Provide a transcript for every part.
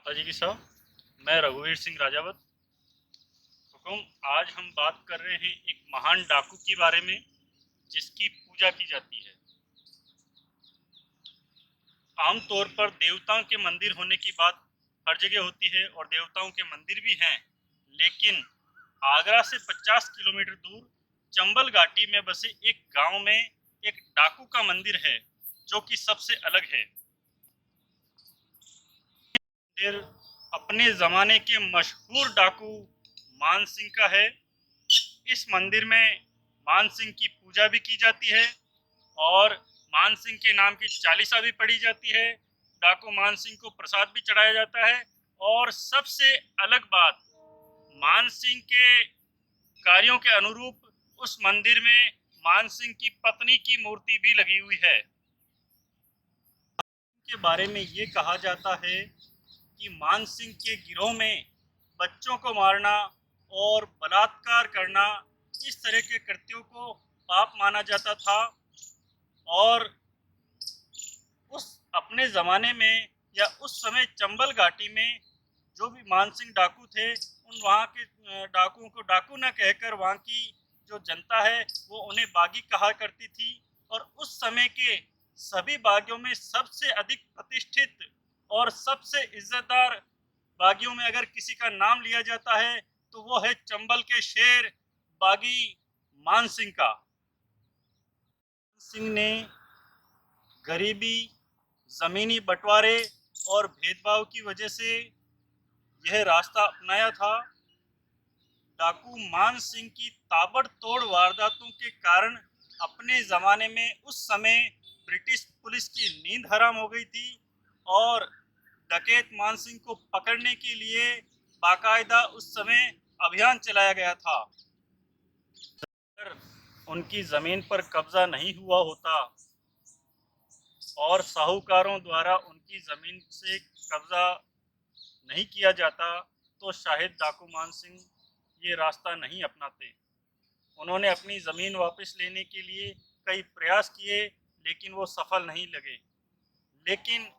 माता जी की साहब। मैं रघुवीर सिंह राजावत हुकुम। आज हम बात कर रहे हैं एक महान डाकू के बारे में जिसकी पूजा की जाती है। आमतौर पर देवताओं के मंदिर होने की बात हर जगह होती है और देवताओं के मंदिर भी हैं, लेकिन आगरा से 50 किलोमीटर दूर चंबल घाटी में बसे एक गांव में एक डाकू का मंदिर है जो कि सबसे अलग है। मंदिर अपने ज़माने के मशहूर डाकू मान सिंह का है। इस मंदिर में मान सिंह की पूजा भी की जाती है और मान सिंह के नाम की चालीसा भी पढ़ी जाती है। डाकू मान सिंह को प्रसाद भी चढ़ाया जाता है। और सबसे अलग बात, मान सिंह के कार्यों के अनुरूप उस मंदिर में मान सिंह की पत्नी की मूर्ति भी लगी हुई है। के बारे में ये कहा जाता है कि मान सिंह के गिरोह में बच्चों को मारना और बलात्कार करना, इस तरह के कृत्यों को पाप माना जाता था। और उस अपने ज़माने में या उस समय चंबल घाटी में जो भी मानसिंह डाकू थे, उन वहाँ के डाकुओं को डाकू न कहकर वहाँ की जो जनता है वो उन्हें बागी कहा करती थी। और उस समय के सभी बागियों में सबसे अधिक प्रतिष्ठित और सबसे इज्जतदार बागियों में अगर किसी का नाम लिया जाता है तो वो है चंबल के शेर बागी मान सिंह का। सिंह ने गरीबी, ज़मीनी बंटवारे और भेदभाव की वजह से यह रास्ता अपनाया था। डाकू मान सिंह की ताबड़तोड़ वारदातों के कारण अपने ज़माने में उस समय ब्रिटिश पुलिस की नींद हराम हो गई थी और डकैत मान सिंह को पकड़ने के लिए बाकायदा उस समय अभियान चलाया गया था। अगर उनकी ज़मीन पर कब्जा नहीं हुआ होता और साहूकारों द्वारा उनकी ज़मीन से कब्जा नहीं किया जाता तो शायद डाकू मान सिंह ये रास्ता नहीं अपनाते। उन्होंने अपनी ज़मीन वापस लेने के लिए कई प्रयास किए लेकिन वो सफल नहीं लगे। लेकिन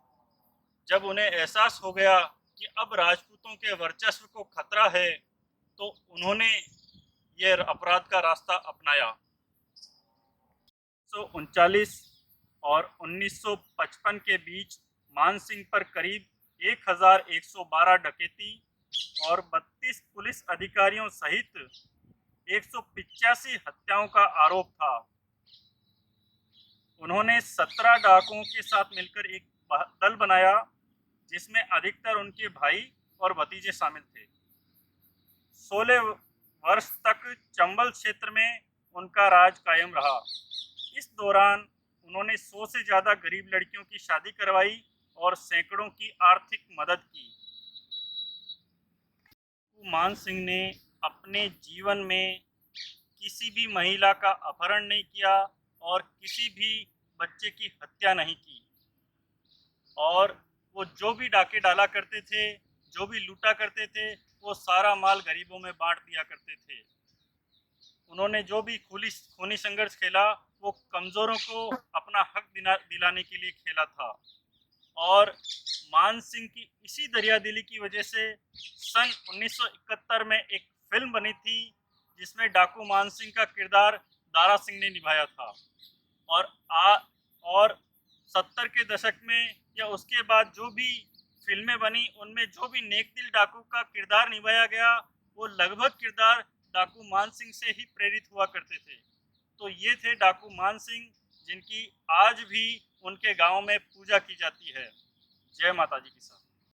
जब उन्हें एहसास हो गया कि अब राजपूतों के वर्चस्व को खतरा है तो उन्होंने यह अपराध का रास्ता अपनाया। 1939 और 1955 के बीच मान सिंह पर करीब 1112 डकैती और 32 पुलिस अधिकारियों सहित 185 हत्याओं का आरोप था। उन्होंने 17 डाकुओं के साथ मिलकर एक दल बनाया जिसमें अधिकतर उनके भाई और भतीजे शामिल थे। 16 वर्ष तक चंबल क्षेत्र में उनका राज कायम रहा। इस दौरान उन्होंने 100 से ज़्यादा गरीब लड़कियों की शादी करवाई और सैकड़ों की आर्थिक मदद की। मान सिंह ने अपने जीवन में किसी भी महिला का अपहरण नहीं किया और किसी भी बच्चे की हत्या नहीं की। और वो जो भी डाके डाला करते थे, जो भी लूटा करते थे, वो सारा माल गरीबों में बांट दिया करते थे। उन्होंने जो भी खूनी संघर्ष खेला वो कमज़ोरों को अपना हक दिलाने के लिए खेला था। और मान सिंह की इसी दरियादिली की वजह से सन 1971 में एक फिल्म बनी थी जिसमें डाकू मान सिंह का किरदार दारा सिंह ने निभाया था। और और 70 के दशक में या उसके बाद जो भी फिल्में बनी उनमें जो भी नेक दिल डाकू का किरदार निभाया गया वो लगभग किरदार डाकू मान सिंह से ही प्रेरित हुआ करते थे। तो ये थे डाकू मान सिंह जिनकी आज भी उनके गांव में पूजा की जाती है। जय माता जी की साथ।